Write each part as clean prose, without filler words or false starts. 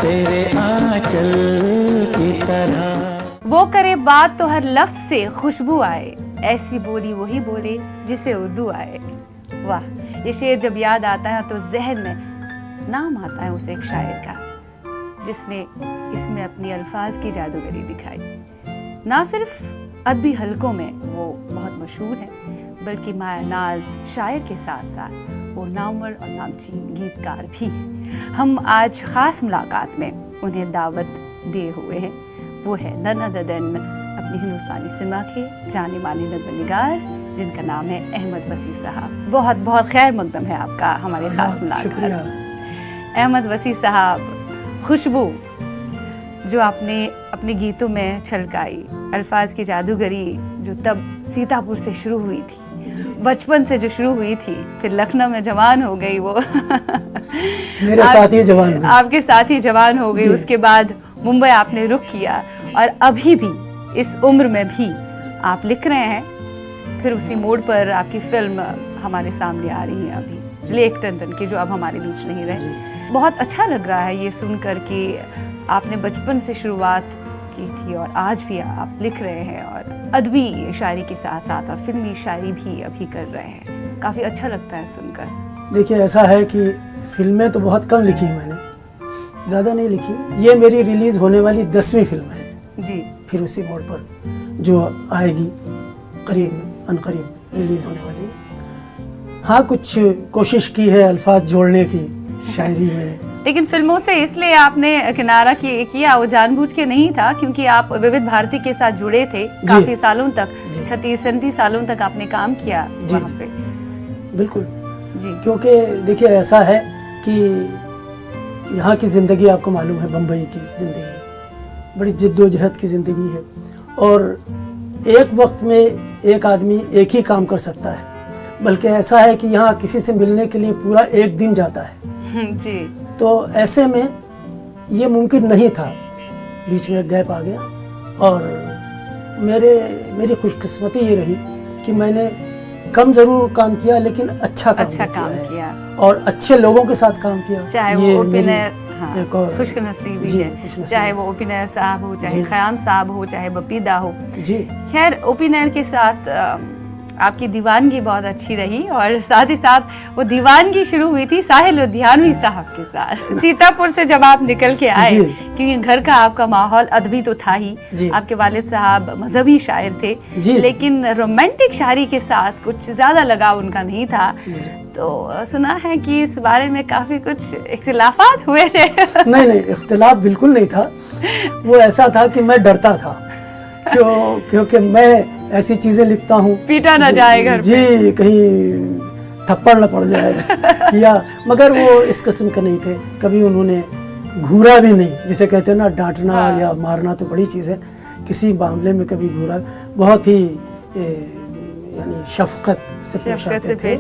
तेरे आंचल की तरह। वो करे बात तो हर लफ्ज से खुशबू आए, ऐसी बोली वही बोले जिसे उर्दू आए। वाह, ये शेर जब याद आता है तो जहन में नाम आता है उस एक शायर का जिसने इसमें अपनी अल्फाज की जादूगरी दिखाई। ना सिर्फ अदबी हलकों में वो बहुत मशहूर है, बल्कि माया नाज शायर के साथ साथ वो नामवर और नामचीन गीतकार भी हैं। हम आज ख़ास मुलाकात में उन्हें दावत दिए हुए हैं। वो है नन अदर देन अपनी हिंदुस्तानी सिनेमा के जाने माने नगरनिगार, जिनका नाम है अहमद वसी साहब। बहुत बहुत खैर मकदम है आपका हमारे ख़ास मुलाकात। अहमद वसी साहब, खुशबू जो आपने अपने गीतों में छलकाई, अल्फाज की जादूगरी जो तब सीतापुर से शुरू हुई थी, बचपन से जो शुरू हुई थी, फिर लखनऊ में जवान हो गई वो मेरे साथ ही जवान हो, आपके साथ ही जवान हो गई। उसके बाद मुंबई आपने रुख किया और अभी भी इस उम्र में भी आप लिख रहे हैं। फिर उसी मोड़ पर आपकी फिल्म हमारे सामने आ रही है अभी, लेक टंडन की, जो अब हमारे बीच नहीं रही। बहुत अच्छा लग रहा है ये सुनकर कि आपने बचपन से शुरुआत की थी और आज भी आप लिख रहे हैं और अदबी शायरी के साथ साथ आप फिल्मी शायरी भी अभी कर रहे हैं। काफ़ी अच्छा लगता है सुनकर। देखिए, ऐसा है कि फिल्में तो बहुत कम लिखी मैंने, ज़्यादा नहीं लिखी। ये मेरी रिलीज़ होने वाली 10वीं फिल्म है जी। फिर उसी मोड़ पर जो आएगी करीब अनकरीब रिलीज़ होने वाली। हाँ, कुछ कोशिश की है अल्फाज जोड़ने की शायरी में, लेकिन फिल्मों से इसलिए आपने किनारा किया वो जानबूझ के नहीं था, क्योंकि आप विविध भारती के साथ जुड़े थे काफी सालों तक, 36-37 सालों तक आपने काम किया वहाँ पे। बिल्कुल जी। क्योंकि देखिए, ऐसा है कि यहाँ की ज़िंदगी आपको मालूम है, बम्बई की ज़िंदगी बड़ी जिद्दोजहद की ज़िंदगी है और एक वक्त में एक आदमी एक ही काम कर सकता है, बल्कि ऐसा है कि यहाँ किसी से मिलने के लिए पूरा एक दिन जाता है जी। तो ऐसे में ये मुमकिन नहीं था, बीच में गैप आ गया। और मेरी खुशकिस्मती ये रही कि मैंने कम ज़रूर काम किया, लेकिन अच्छा काम किया और अच्छे लोगों के साथ काम किया। चाहे ये वो ओपनर, एक और खुशनसीबी है, चाहे वो ओपनर साहब हो, चाहे ख़याम साहब हो, चाहे बपीदा हो। जी। खैर, ओपनर के साथ आपकी दीवानगी बहुत अच्छी रही और साथ ही साथ वो दीवानगी शुरू हुई थी साहिल लुधियानवी साहब के साथ। सीतापुर से जब आप निकल के आए, क्योंकि घर का आपका माहौल अदबी तो था ही, आपके वालिद साहब मजहबी शायर थे, लेकिन रोमांटिक शायरी के साथ कुछ ज़्यादा लगाव उनका नहीं था। तो सुना है कि इस बारे में काफ़ी कुछ इख्तिलाफात हुए थे। नहीं, इख्तिलाफ बिल्कुल नहीं था। वो ऐसा था कि मैं डरता था क्योंकि मैं ऐसी चीजें लिखता हूँ, पीटा ना जाए घर जी, कहीं थप्पड़ न पड़ जाए या, मगर वो इस किस्म के नहीं थे। कभी उन्होंने घूरा भी नहीं, जिसे कहते हैं ना, डांटना या मारना तो बड़ी चीज़ है, किसी मामले में कभी घूरा, बहुत ही यानी शफकत से पेश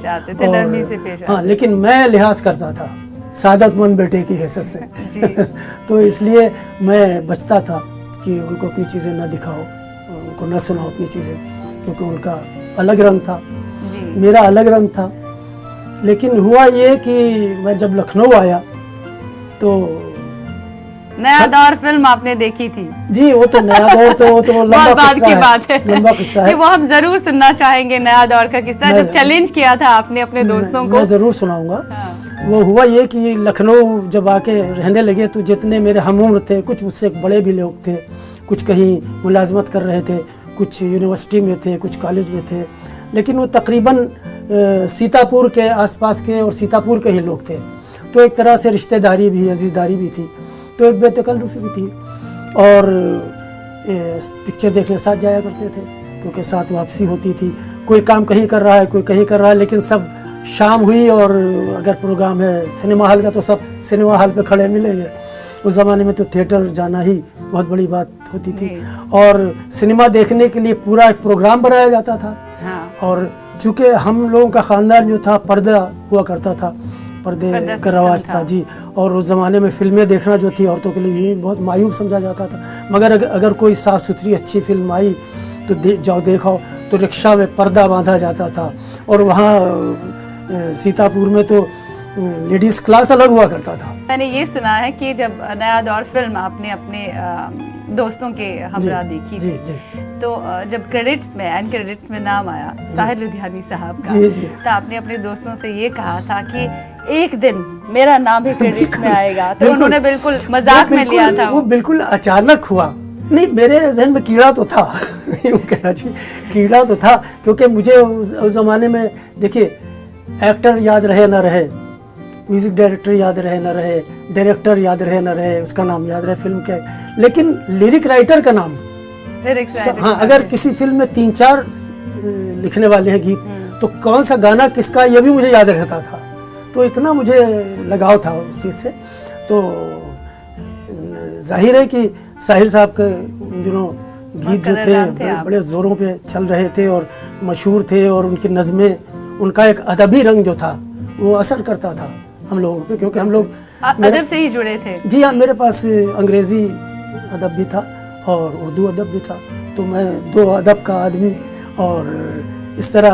आते थे, नरमी से पेश आते। हाँ, लेकिन मैं लिहाज करता था सादतमंद बेटे की हैसियत से तो इसलिए मैं बचता था कि उनको अपनी चीज़ें न दिखाओ, उनको न सुनाओ अपनी चीज़ें, क्योंकि उनका अलग रंग था, मेरा अलग रंग था। लेकिन हुआ ये कि मैं जब लखनऊ आया तो नया दौर फिल्म आपने देखी थी। जी, वो तो नया दौर तो वो तो लंबा किस्सा है, वो हम जरूर सुनना चाहेंगे। नया दौर का किस्सा जब चैलेंज किया था आपने अपने दोस्तों को, मैं जरूर सुनाऊंगा। वो हुआ ये कि लखनऊ जब आके रहने लगे तो जितने मेरे हमउम्र थे, कुछ मुझसे बड़े भी लोग थे, कुछ कहीं मुलाजमत कर रहे थे, कुछ यूनिवर्सिटी में थे, कुछ कॉलेज में थे, लेकिन वो तकरीबन सीतापुर के आसपास के और सीतापुर के ही लोग थे। तो एक तरह से रिश्तेदारी भी, अजीज़दारी भी थी, तो एक बेतकल्लुफ़ी भी थी। और पिक्चर देखने साथ जाया करते थे, क्योंकि साथ वापसी होती थी। कोई काम कहीं कर रहा है, कोई कहीं कर रहा है, लेकिन सब शाम हुई और अगर प्रोग्राम है सिनेमा हॉल का तो सब सिनेमा हॉल पे खड़े मिलेंगे। उस ज़माने में तो थिएटर जाना ही बहुत बड़ी बात होती थी और सिनेमा देखने के लिए पूरा एक प्रोग्राम बनाया जाता था। और चूँकि हम लोगों का ख़ानदान जो था पर्दा हुआ करता था, पर्दे का रवाज था जी। और उस ज़माने में फिल्में देखना जो थी औरतों के लिए बहुत मायूब समझा जाता था। मगर अगर कोई साफ़ सुथरी अच्छी फिल्म आई तो जाओ देखो, तो रिक्शा में पर्दा बांधा जाता था। और वहाँ सीतापुर में तो लेडीज क्लास अलग हुआ करता था। मैंने ये सुना है कि जब नया दौर फिल्म आपने अपने दोस्तों के हमरा देखी जी, थी, जी। तो जब क्रेडिट्स में एंड क्रेडिट्स में नाम आया साहिर लुधियानवी साहब का, जी, जी। तो आपने अपने दोस्तों से ये कहा था कि एक दिन मेरा नाम भी क्रेडिट्स में आएगा, तो बिल्कुल। उन्होंने बिल्कुल मजाक में लिया था। वो बिल्कुल अचानक हुआ। नहीं, मेरे जहन में कीड़ा तो था यूँ कहना चाहिए, कीड़ा तो था, क्योंकि मुझे उस ज़माने में देखिए एक्टर याद रहे ना रहे, म्यूजिक डायरेक्टर याद रहे ना रहे, डायरेक्टर याद रहे ना रहे, उसका नाम याद रहे फिल्म के, लेकिन लिरिक राइटर का नाम हाँ, अगर किसी फिल्म में 3-4 लिखने वाले हैं गीत, तो कौन सा गाना किसका ये भी मुझे याद रहता था। तो इतना मुझे लगाव था उस चीज़ से। तो जाहिर है कि साहिर साहब के उन दिनों गीत जो थे बड़े ज़ोरों पे चल रहे थे और मशहूर थे, और उनकी नज़में, उनका एक अदबी रंग जो था वो असर करता था हम लोगों पे, क्योंकि हम लोग अदब से ही जुड़े थे। जी हाँ, मेरे पास अंग्रेज़ी अदब भी था और उर्दू अदब भी था, तो मैं 2 अदब का आदमी, और इस तरह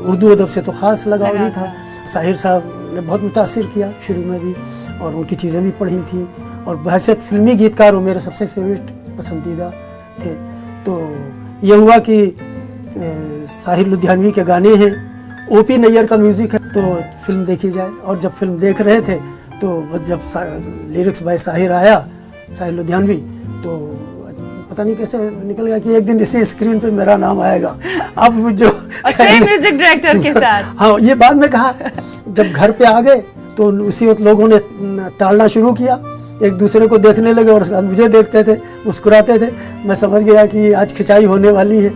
उर्दू अदब से तो ख़ास लगाव भी था। साहिर साहब ने बहुत मुतासिर किया शुरू में भी, और उनकी चीज़ें भी पढ़ी थी, और बहैसियत फिल्मी गीतकार वो मेरे सबसे फेवरेट पसंदीदा थे। तो ये हुआ कि साहिर लुधियानवी के गाने हैं, ओपी नैयर का म्यूज़िक है, तो फिल्म देखी जाए। और जब फिल्म देख रहे थे तो जब लिरिक्स बाय साहिर आया, साहिर लुधियानवी, तो पता नहीं कैसे निकल गया कि एक दिन इसी स्क्रीन पे मेरा नाम आएगा। अब जो म्यूजिक डायरेक्टर के साथ हाँ, ये बाद में कहा। जब घर पे आ गए तो उसी वक्त लोगों ने ताड़ना शुरू किया, एक दूसरे को देखने लगे, और उसके बाद मुझे देखते थे, मुस्कुराते थे। मैं समझ गया कि आज खिंचाई होने वाली है।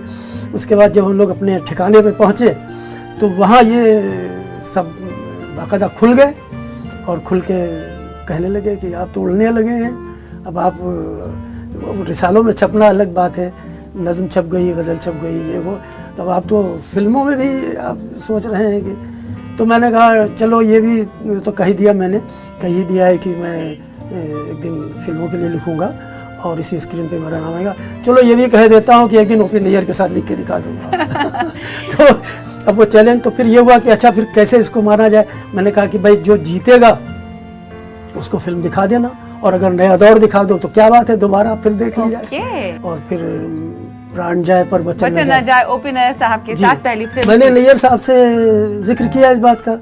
उसके बाद जब हम लोग अपने ठिकाने पे पहुँचे तो वहाँ ये सब बाकायदा खुल गए, और खुल के कहने लगे कि आप तो उड़ने लगे हैं, अब आप रिसालों में छपना अलग बात है, नज़्म छप गई, गज़ल छप गई, ये वो, तब आप तो फिल्मों में भी आप सोच रहे हैं कि। तो मैंने कहा चलो ये भी तो कह ही दिया, मैंने कह ही दिया है कि मैं एक दिन फिल्मों के लिए लिखूंगा और इसी स्क्रीन पे मेरा नाम आएगा। चलो ये भी कह देता हूँ कि एक दिन ओपी नैयर के साथ लिख के दिखा दूंगा। तो अब वो चैलेंज, तो फिर ये हुआ कि अच्छा फिर कैसे इसको माना जाए। मैंने कहा कि भाई जो जीतेगा उसको फिल्म दिखा देना, और अगर नया दौर दिखा दो तो क्या बात है, दोबारा फिर देख लिया जाए। और फिर प्राण जाए पर वचन न जाए, ओपी नैयर साहब के साथ पहली फिल्म। मैंने नैयर साहब से जिक्र किया इस बात का,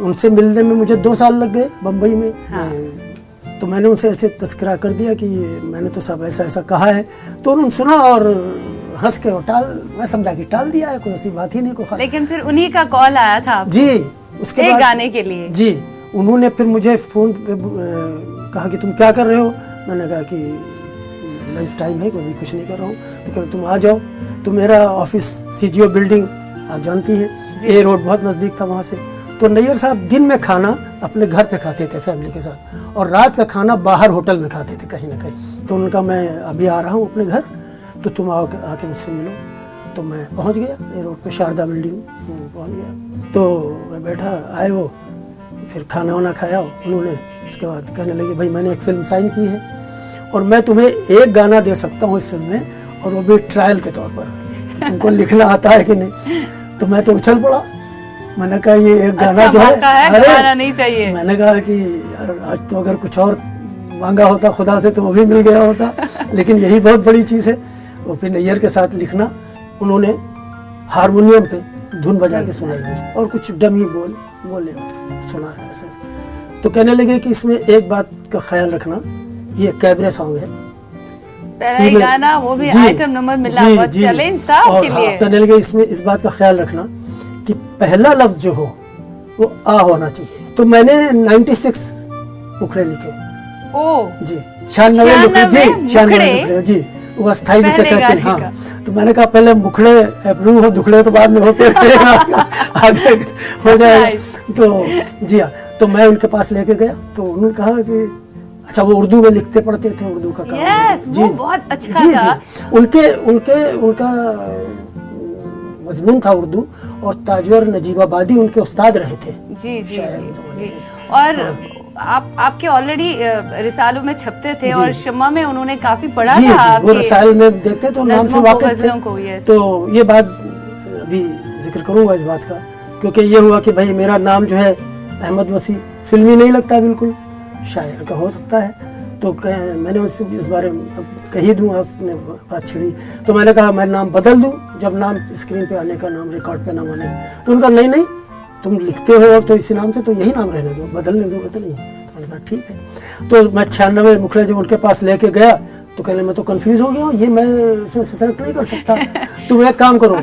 उनसे मिलने में मुझे 2 साल लग गए बम्बई में। हाँ। तो मैंने उनसे ऐसे तस्करा कर दिया कि मैंने तो सब ऐसा ऐसा कहा है, तो उन्होंने सुना और हंस के और मैं समझा कि टाल दिया है, कोई ऐसी बात ही नहीं को। लेकिन फिर उन्हीं का कॉल आया था जी, उसके बाद गाने के लिए। जी, उन्होंने फिर मुझे फ़ोन पे कहा कि तुम क्या कर रहे हो। मैंने कहा कि लंच टाइम है, कोई भी कुछ नहीं कर रहा हूँ। तो कह तुम आ जाओ। तो मेरा ऑफिस CGO बिल्डिंग आप जानती हैं, ए रोड बहुत नज़दीक था वहाँ से। तो नैयर साहब दिन में खाना अपने घर पे खाते थे फैमिली के साथ, और रात का खाना बाहर होटल में खाते थे कहीं ना कहीं। तो उनका मैं अभी आ रहा हूँ अपने घर, तो तुम आके मुझसे मिलो। तो मैं पहुँच गया ए रोड पे, शारदा बिल्डिंग पहुँच गया। तो मैं बैठा, आए वो, फिर खाना वाना खाया उन्होंने। उसके बाद कहने लगे भाई मैंने एक फ़िल्म साइन की है, और मैं तुम्हें एक गाना दे सकता हूँ इस फिल्म में, और वो भी ट्रायल के तौर पर, कि तुमको लिखना आता है कि नहीं। तो मैं तो उछल पड़ा। मैंने कहा ये एक गाना जो है, अरे नहीं चाहिए। मैंने कहा कि यार आज तो अगर कुछ और मांगा होता खुदा से तो वो भी मिल गया होता, लेकिन यही बहुत बड़ी चीज़ है। ओपी नैयर के साथ लिखना, उन्होंने हारमोनियम पे धुन बजा के सुनाई मुझे, और कुछ डमी बोले सुना है ऐसे। तो कहने लगे कि इसमें एक बात का ख्याल रखना, ये कैबरे सॉन्ग है, पहला गाना, वो भी आइटम नंबर मिला, बहुत चैलेंज था आपके लिए। कहने लगे इसमें इस बात का ख्याल रखना कि पहला लफ्ज जो हो वो आ होना चाहिए। तो मैंने 96 मुखड़े लिखे। ओ जी, 96 मुखड़े जी, वो अस्थाई जिसे कहते हैं। हाँ, तो मैंने कहा पहले मुखड़े अप्रूव हो, दुखड़े तो बाद में होते रहेगा, आगे हो जाएगा। तो जी हाँ, तो मैं उनके पास लेके गया। तो उन्होंने कहा कि अच्छा, वो उर्दू में लिखते पढ़ते थे, उर्दू का काम। वो बहुत अच्छा था। उनका मजमून था उर्दू, और ताजवर नजीबाबादी उनके उस्ताद रहे थे। जी जी जी। और आपके ऑलरेडी रिसालों में छपते थे, और शम्मा में उन्होंने काफी पढ़ा था। वो रसायल में देखते तो नाम से वाकिफ थे। तो ये बात अभी जिक्र करूंगा इस बात का, क्योंकि ये हुआ कि भाई मेरा नाम जो है अहमद वसी फिल्मी नहीं लगता बिल्कुल, शायर का हो सकता है। तो मैंने उससे इस बारे में कही दूँ, आपने बात छिड़ी तो मैंने कहा मैं नाम बदल दूँ जब नाम स्क्रीन पे आने का, नाम रिकॉर्ड पे नाम आने का। तो उनका नहीं तुम लिखते हो और तो इसी नाम से तो यही नाम रहने दो, बदलने की जरूरत नहीं है। तो मैंने कहा ठीक है। तो मैं 96 मुखड़े जब उनके पास लेके गया तो कहने मैं तो कंफ्यूज हो गया हूँ, ये मैं इसमें सेलेक्ट नहीं कर सकता। तुम एक काम करो,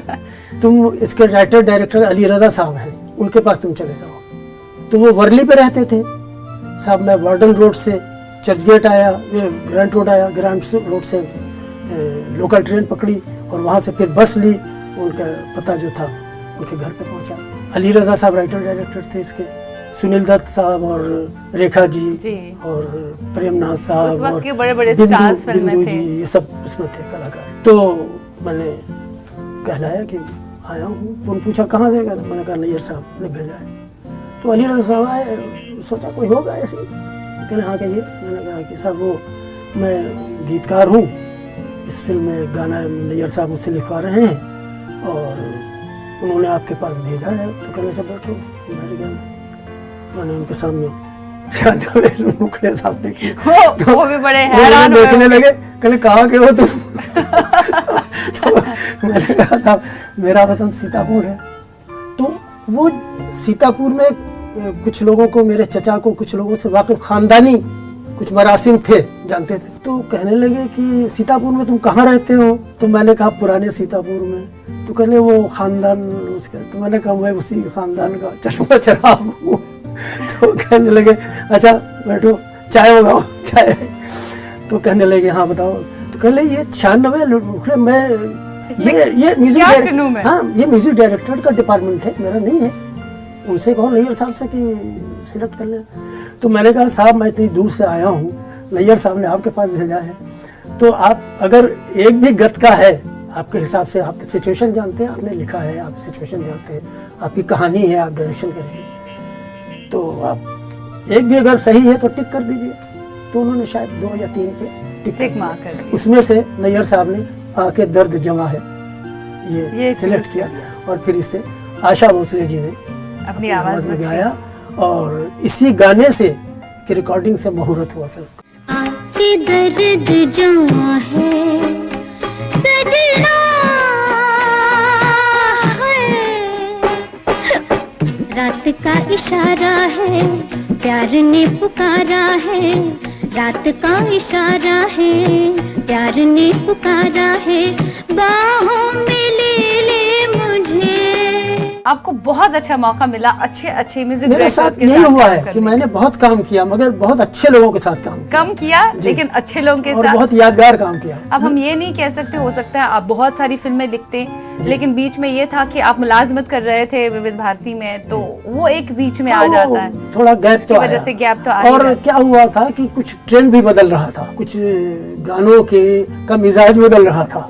तुम इसके राइटर डायरेक्टर अली रजा साहब हैं, उनके पास तुम चले जाओ। तो वो वर्ली पे रहते थे साहब। मैं वार्डन रोड से चर्चगेट आया, ग्रांट रोड आया, ग्रांट रोड से लोकल ट्रेन पकड़ी और वहाँ से फिर बस ली। उनका पता जो था उनके घर पे पहुँचा। अली रजा साहब राइटर डायरेक्टर थे इसके, सुनील दत्त साहब और रेखा जी और प्रेमनाथ साहब और बिंदु जी, ये सब उसमें थे कलाकार। तो मैंने कहलाया कि आया हूँ। तो उन्होंने पूछा कहाँ से, मैंने कहा नैयर साहब ने भेजा है। तो अली रजा साहब आए, सोचा कोई होगा ऐसे, कहने हाँ कहिए। मैंने कहा कि साहब वो मैं गीतकार हूँ, इस फिल्म में गाना नैयर साहब मुझसे लिखवा रहे हैं और उन्होंने आपके पास भेजा है। तो कहने से बैठो, बैठ गया। मैंने उनके सामने 96 मुखड़े सामने किए, तो वो भी बड़े हैरान देखने लगे, कहने कहाँ के हो तुम? तो मैंने कहा साहब मेरा वतन सीतापुर है। तो वो सीतापुर में कुछ लोगों को, मेरे चचा को कुछ लोगों से वाकिफ, खानदानी कुछ मरासिम थे, जानते थे। तो कहने लगे कि सीतापुर में तुम कहाँ रहते हो? तो मैंने कहा पुराने सीतापुर में। तो कहने वो खानदान उसका, तो मैंने कहा मैं उसी खानदान का चश्मा चराब हूँ। तो कहने लगे अच्छा बैठो चाय मंगाओ, चाय। तो कहने लगे हाँ बताओ। तो कहने लगे ये 96 मुखड़े, मैं ये म्यूजिक डायरेक्टर, हाँ ये म्यूजिक डायरेक्टर का डिपार्टमेंट है, मेरा नहीं है। उनसे कहो नैयर साहब से कि सिलेक्ट कर लें। तो मैंने कहा साहब मैं इतनी दूर से आया हूँ, नैयर साहब ने आपके पास भेजा है, तो आप अगर एक भी गत का है आपके हिसाब से, आपकी सिचुएशन जानते हैं, आपने लिखा है, आप सिचुएशन जानते हैं, आपकी कहानी है, आप डायरेक्शन करिए, तो आप एक भी अगर सही है तो टिक कर दीजिए। तो उन्होंने शायद 2 या 3 पे टिक मार कर, उसमें से नैयर साहब ने आके दर्द जमा है ये सिलेक्ट किया और फिर इसे आशा भोसले जी ने अपनी आवाज में गाया और इसी गाने से की रिकॉर्डिंग से मुहूर्त हुआ फिल्म। आपके दर्द जमा है सजना है, रात का इशारा है, प्यार ने पुकारा है, रात का इशारा है, प्यार ने पुकारा है, बाहों में ले ले मुझे। आपको बहुत अच्छा मौका मिला अच्छे म्यूजिक मेरे साथ यही हुआ है कि मैंने बहुत काम किया, मगर बहुत अच्छे लोगों के साथ काम किया लेकिन अच्छे लोगों के और साथ बहुत यादगार काम किया। अब हम ये नहीं कह सकते, हो सकता है आप बहुत सारी फिल्में लिखते लेकिन बीच में ये था कि आप मुलाजमत कर रहे थे विविध भारती में, तो वो एक बीच में आ जाता है, थोड़ा गैप तो वजह से गैप तो आ और क्या हुआ था कि कुछ ट्रेंड भी बदल रहा था, कुछ गानों का मिजाज बदल रहा था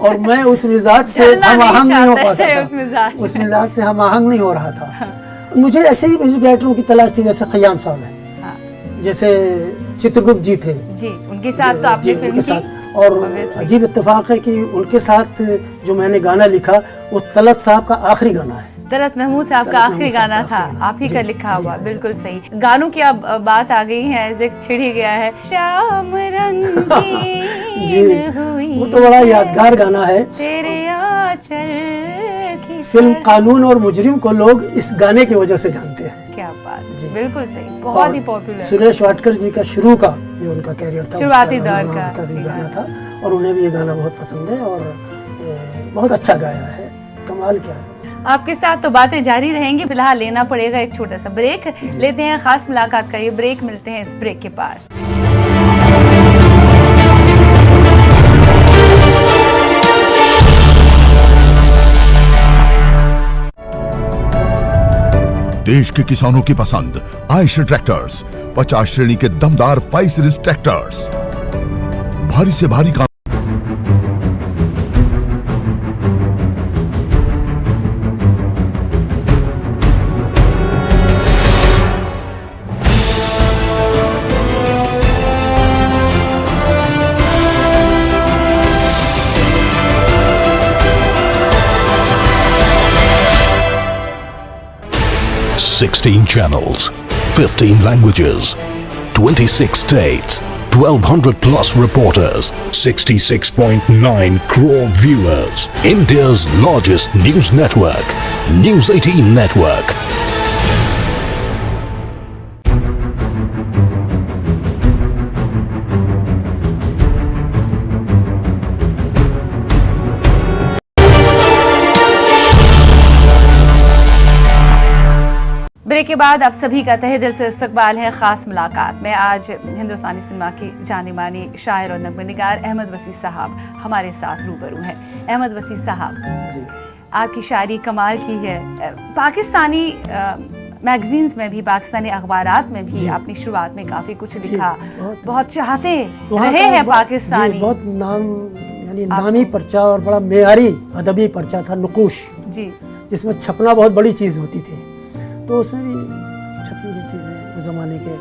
और मैं उस मिजाज से हम आहंग नहीं हो पाता था, उस मिजाज से हम आहंग नहीं हो रहा था। मुझे ऐसे ही म्यूजिक डायरेक्टरों की तलाश थी, जैसे खयाम साहब है, जैसे चित्रगुप्त जी थे जी, उनके साथ तो आपने फिल्म की। और अजीब इत्तेफाक है कि उनके साथ जो मैंने गाना लिखा वो तलत साहब का आखिरी गाना है। तलत महमूद साहब का आखिरी गाना था, आप ही का लिखा हुआ। बिल्कुल सही। गानों की अब बात आ गई है, जिक्र छिड़ ही गया है, शाम रंगीन हुई वो तो बड़ा यादगार गाना है। तेरे आंचल की फिल्म कानून और मुजरिम को लोग इस गाने की वजह से जानते हैं। क्या बात, बिल्कुल सही, बहुत ही पॉपुलर। सुरेश वाडकर जी का शुरू का जो उनका कैरियर था, शुरुआती दौर का भी गाना था और उन्हें भी ये गाना बहुत पसंद है और बहुत अच्छा गाया है, कमाल क्या है। आपके साथ तो बातें जारी रहेंगी, फिलहाल लेना पड़ेगा एक छोटा सा ब्रेक, लेते हैं खास मुलाकात का ये ब्रेक, मिलते हैं इस ब्रेक के पार। देश के किसानों की पसंद आयशर ट्रैक्टर्स, 50 श्रेणी के दमदार 5 सीरीज ट्रैक्टर्स, भारी से भारी काम। 16 channels, 15 languages, 26 states, 1200 plus reporters, 66.9 crore viewers. India's largest news network, News 18 Network. Break के बाद आप सभी का तहे दिल से इस्तकबाल है खास मुलाकात में। आज हिंदुस्तानी सिनेमा के जाने माने शायर और नगमेनिगार अहमद वसी साहब हमारे साथ रूबरू हैं। अहमद वसी साहब जी। आपकी शायरी कमाल की है। पाकिस्तानी मैगजीन्स में भी, पाकिस्तानी अखबारात में भी आपने शुरुआत में काफ़ी कुछ लिखा, बहुत चाहते रहे हैं पाकिस्तानी। बहुत नाम यानी नामी पर्चा और बड़ा मेयारी अदबी पर्चा था नुकूश जी, जिसमें छपना बहुत बड़ी चीज़ होती थी। तो उसमें भी छपी हुई चीज़ें उस ज़माने के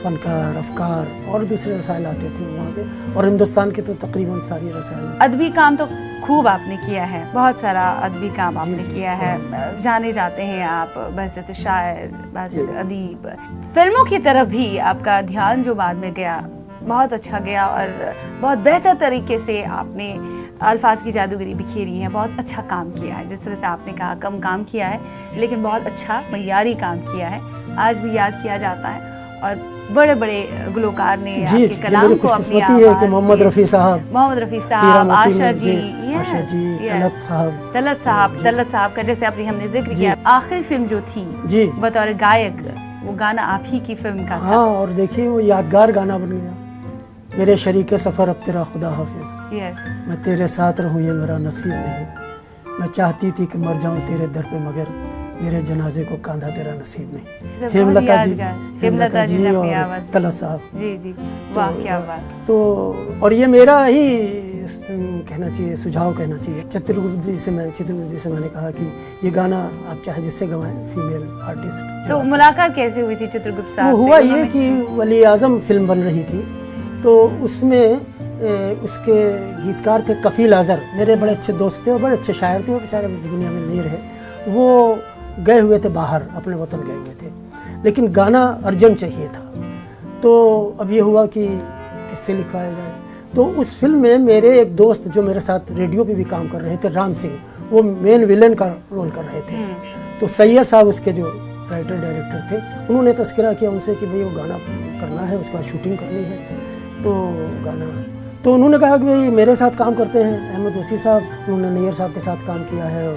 फनकार, अफकार और दूसरे रसायल आते थे वहाँ के, और हिंदुस्तान के तो तकरीबन सारी रसायल। अदबी काम तो खूब आपने किया है, बहुत सारा अदबी काम आपने किया है। जाने जाते हैं आप बहसत शायर, बहसत अदीब। फिल्मों की तरफ भी आपका ध्यान जो बाद में गया बहुत अच्छा गया, और बहुत बेहतर तरीके से आपने अल्फाज की जादूगरी बिखेरी है, बहुत अच्छा काम किया है। जिस तरह से आपने कहा कम काम किया है लेकिन बहुत अच्छा मयारी काम किया है, आज भी याद किया जाता है। और बड़े बड़े गुलकार ने आपके कलाम को अपनी आवाज़ है कि मोहम्मद रफ़ी साहब, आशा जी, तलत साहब का जैसे आपने हमने जिक्र किया। आखिरी फिल्म जो थी जी बतौर गायक, वो गाना आप ही की फिल्म का था। हाँ, और देखिए वो यादगार गाना बन गया, मेरे शरीके सफ़र अब तेरा खुदा हाफिज। मैं तेरे साथ रहूँ ये मेरा नसीब नहीं, मैं चाहती थी कि मर जाऊँ तेरे दर पे मगर मेरे जनाजे को कांधा तेरा नसीब नहीं। हेमलता जी और तलत साहब जी, वाह क्या बात। तो और ये मेरा ही कहना चाहिए, सुझाव कहना चाहिए। चित्रगुप्त जी से मैंने कहा कि ये गाना आप चाहे जिससे गवाएं, फीमेल आर्टिस्ट। तो मुलाकात कैसे हुई थी चित्रगुप्त साहब से? हुआ ये कि वली आज़म फिल्म बन रही थी, तो उसमें उसके गीतकार थे कफील आज़र, मेरे बड़े अच्छे दोस्त थे और बड़े अच्छे शायर थे। वो बेचारे इस दुनिया में नहीं रहे, वो गए हुए थे बाहर, अपने वतन गए हुए थे, लेकिन गाना अर्जेंट चाहिए था। तो अब ये हुआ कि किससे लिखवाया जाए। तो उस फिल्म में मेरे एक दोस्त जो मेरे साथ रेडियो पे भी काम कर रहे थे, राम सिंह, वो मेन विलन का रोल कर रहे थे। तो सैयद साहब उसके जो राइटर डायरेक्टर थे, उन्होंने तस्करा किया उनसे कि भाई वो गाना करना है, उसका शूटिंग करनी है। तो गाना, तो उन्होंने कहा कि भाई मेरे साथ काम करते हैं अहमद वसी साहब, उन्होंने नैयर साहब के साथ काम किया है, और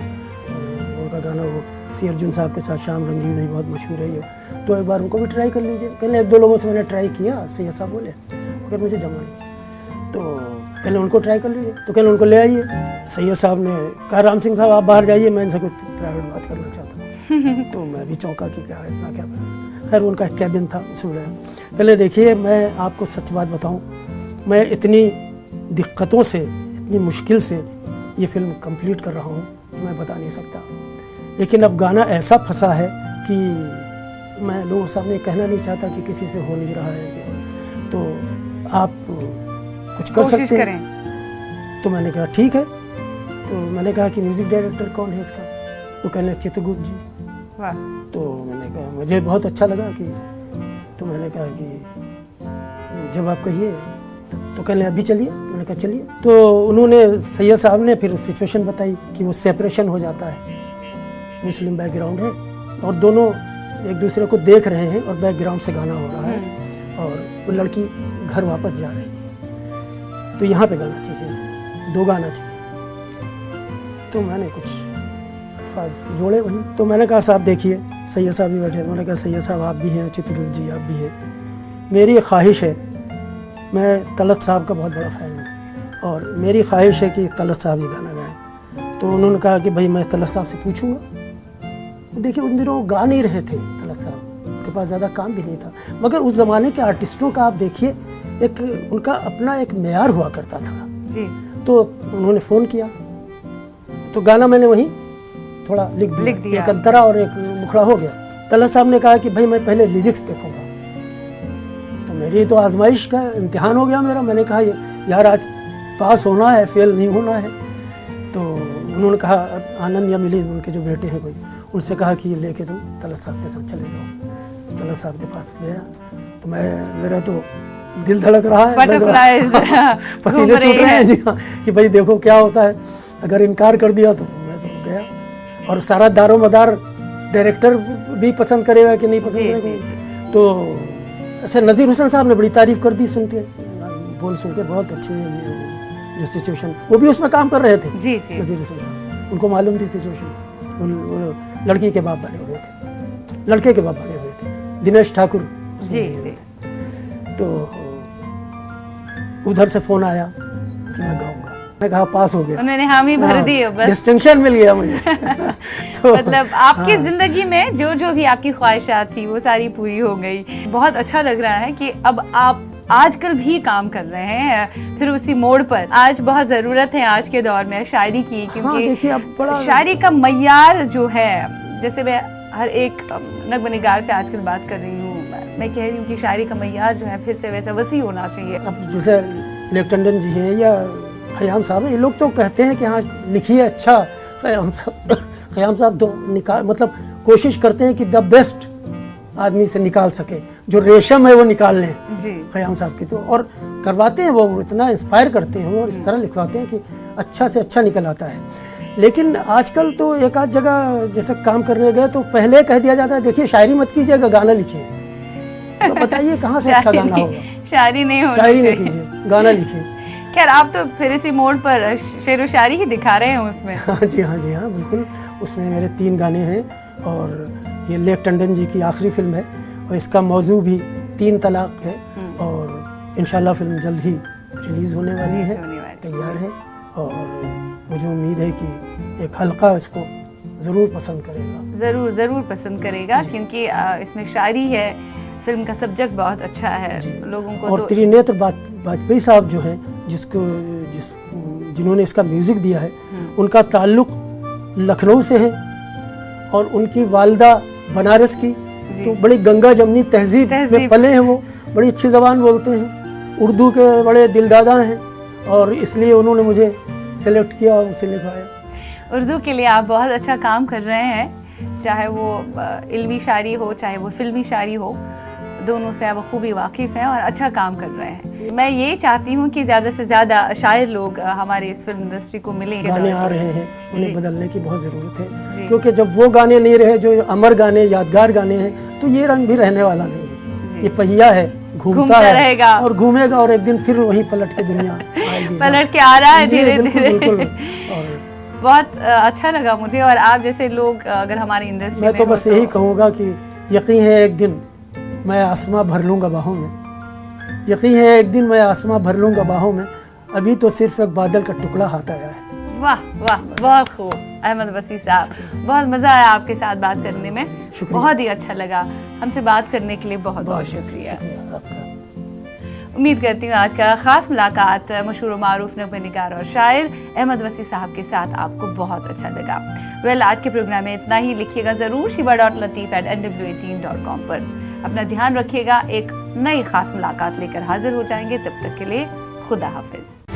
उनका गाना वो सी अर्जुन साहब के साथ शाम रंगीन नहीं बहुत मशहूर है ये, तो एक बार उनको भी ट्राई कर लीजिए। कहने एक दो लोगों से मैंने ट्राई किया, सैयद साहब बोले, अगर मुझे जमा नहीं, तो कहने उनको ट्राई कर लीजिए। तो कहने उनको ले आइए। सैयद साहब ने कहा राम सिंह साहब आप बाहर जाइए, मैं इनसे कुछ प्राइवेट बात करना चाहता हूँ। तो मैं भी चौंका कि क्या इतना क्या। खैर उनका एक कैबिन था, सुन रहे हैं। पहले देखिए, मैं आपको सच बात बताऊं, मैं इतनी दिक्कतों से, इतनी मुश्किल से ये फिल्म कंप्लीट कर रहा हूँ, मैं बता नहीं सकता। लेकिन अब गाना ऐसा फंसा है कि मैं लोगों के सामने कहना नहीं चाहता कि किसी से हो नहीं रहा है, तो आप कुछ कर सकते हैं। तो मैंने कहा ठीक है। तो मैंने कहा कि म्यूज़िक डायरेक्टर कौन है इसका? तो कहने चित्रगुप्त जी। तो मैंने कहा मुझे बहुत अच्छा लगा कि, तो मैंने कहा कि जब आप कहिए। तो कहने अभी चलिए। मैंने कहा चलिए। तो उन्होंने, सैयद साहब ने फिर सिचुएशन बताई कि वो सेपरेशन हो जाता है, मुस्लिम बैकग्राउंड है और दोनों एक दूसरे को देख रहे हैं और बैकग्राउंड से गाना हो रहा है और वो लड़की घर वापस जा रही है, तो यहाँ पे गाना चाहिए, दो गाना चाहिए। तो मैंने कुछ अल्फाज जोड़े वहीं। तो मैंने कहा साहब देखिए, सैयद साहब भी बैठे। मैंने कहा सैयद साहब आप भी हैं, चित्रगुप्त जी आप भी हैं, मेरी ख्वाहिश है, मैं तलत साहब का बहुत बड़ा फ़ैन हूँ और मेरी ख्वाहिश है कि तलत साहब ये गाना गाएं। तो उन्होंने कहा कि भाई मैं तलत साहब से पूछूंगा। देखिए उन दिनों गा नहीं रहे थे तलत साहब, उनके पास ज़्यादा काम भी नहीं था, मगर उस ज़माने के आर्टिस्टों का आप देखिए एक उनका अपना एक मेयार हुआ करता था जी। तो उन्होंने फ़ोन किया, तो गाना मैंने वहीं थोड़ा लिख दिया। एक अंतरा और एक मुखड़ा हो गया। तलत साहब ने कहा कि भाई मैं पहले लिरिक्स देखूंगा। तो मेरी तो आजमाइश का इम्तिहान हो गया मेरा। मैंने कहा यार आज पास होना है, फेल नहीं होना है। तो उन्होंने कहा, आनंद या मिली उनके जो बेटे हैं कोई, उनसे कहा कि ये लेके तुम तलत साहब के साथ चले जाओ। तलत साहब के पास गया तो मेरा तो दिल धड़क रहा है, Butterflies, पसीने घूम रही छूट रहे है। हैं जी हाँ, कि भाई देखो क्या होता है, अगर इनकार कर दिया तो मैं तो गया। और सारा दारोमदार डायरेक्टर भी पसंद करेगा कि नहीं पसंद करेगा। तो ऐसे नज़ीर हुसैन साहब ने बड़ी तारीफ़ कर दी, सुन के बोल सुन के बहुत अच्छे ये जो सिचुएशन, वो भी उसमें काम कर रहे थे जी जी नज़ीर हुसैन साहब, उनको मालूम थी सिचुएशन। वो लड़की के बाप बने हुए थे, लड़के के बाप बने हुए थे, दिनेश ठाकुर उसमें जी बने हुए जी। थे। तो उधर से फ़ोन आया कि मैं गाऊंगा, मैं कहा पास हो गया, उन्होंने हामी भर दी है बस। डिस्टिंक्शन मिल गया मुझे। तो मतलब आपकी जिंदगी में जो जो भी आपकी ख्वाहिशात थी वो सारी पूरी हो गई। बहुत अच्छा लग रहा है कि अब आप आजकल भी काम कर रहे हैं, फिर उसी मोड़ पर। आज बहुत ज़रूरत है आज के दौर में शायरी की, देखिए क्योंकि अब बड़ा शायरी का मय्यार जो है, जैसे मैं हर एक नगमनिगार से आजकल बात कर रही हूँ, मैं कह रही हूँ कि शायरी का मय्यार जो है फिर से वैसा वसी होना चाहिए। अब जैसे लेक टंडन जी हैं या खयाम साहब हैं, ये लोग तो कहते हैं कि हाँ लिखिए अच्छा। खयाम साहब तो मतलब कोशिश करते हैं कि द बेस्ट आदमी से निकाल सके, जो रेशम है वो निकाल लें जी खयाम साहब की। तो और करवाते हैं वो, इतना इंस्पायर करते हैं वो, और इस तरह लिखवाते हैं कि अच्छा से अच्छा निकल आता है। लेकिन आजकल तो एक आध जगह जैसे काम करने गए तो पहले कह दिया जाता है देखिए शायरी मत कीजिएगा, गाना लिखिए। तो बताइए कहाँ से अच्छा गाना होगा? शायरी नहीं होनी शायरी नहीं चाहिए। कीजिए, गाना लिखिए। खैर आप तो फिर इसी मोड़ पर शेर व शायरी ही दिखा रहे हैं उसमें। हाँ जी हाँ बिल्कुल। उसमें मेरे 3 गाने हैं और ये लेक टंडन जी की आखिरी फिल्म है और इसका मौजू भी 3 तलाक है। और इंशाल्लाह फिल्म जल्द ही रिलीज़ होने वाली है, तैयार है। और मुझे उम्मीद है कि एक हल्का इसको ज़रूर पसंद करेगा। ज़रूर पसंद करेगा, क्योंकि इसमें शायरी है, फिल्म का सब्जेक्ट बहुत अच्छा है लोगों को। और तो त्रिनेत्र वाजपेयी साहब जो हैं जिन्होंने इसका म्यूज़िक दिया है, उनका ताल्लुक़ लखनऊ से है और उनकी वालदा बनारस की, तो बड़ी गंगा जमनी तहजीब में पले हैं वो, बड़ी अच्छी ज़बान बोलते हैं, उर्दू के बड़े दिलदादा हैं और इसलिए उन्होंने मुझे सेलेक्ट किया और उसे लिखवाया। उर्दू के लिए आप बहुत अच्छा काम कर रहे हैं, चाहे वो इल्मी शायरी हो चाहे वो फिल्मी शायरी हो, दोनों से आप खूबी वाकिफ़ हैं और अच्छा काम कर रहे हैं। मैं ये चाहती हूँ कि ज़्यादा से ज़्यादा शायर लोग हमारे इस फिल्म इंडस्ट्री को मिलें। गाने आ रहे हैं, उन्हें बदलने की बहुत ज़रूरत है, क्योंकि जब वो गाने नहीं रहे जो अमर गाने, यादगार गाने हैं, तो ये रंग भी रहने वाला नहीं है। ये पहिया है, घूमता है रहेगा और घूमेगा और एक दिन फिर वहीं पलट के दुनिया आएगी। पलट के आ रहा है धीरे धीरे। और बहुत अच्छा लगा मुझे। और आप जैसे लोग अगर हमारी इंडस्ट्री मैं तो बस यही कहूँगा कि यकीन है एक दिन मैं आसमां भर लूँगा बाहों में, यकीन है एक दिन मैं आसमां भर लूँगा बाहों में, अभी तो सिर्फ एक बादल का टुकड़ा हाथ आया है। वाह वाह, बहुत खूब अहमद वसी साहब, बहुत मज़ा आया आपके साथ बात करने में, बहुत ही अच्छा लगा। हमसे बात करने के लिए बहुत बहुत शुक्रिया। उम्मीद करती हूँ आज का ख़ास मुलाकात मशहूर व मारूफ नगमनिगार और शायर अहमद वसी साहब के साथ आपको बहुत अच्छा लगा। आज के प्रोग्राम में इतना ही। लिखिएगा ज़रूर shiba.lateef@nw18.com पर। अपना ध्यान रखिएगा, एक नई ख़ास मुलाकात लेकर हाजिर हो जाएंगे। तब तक के लिए खुदा हाफिज़।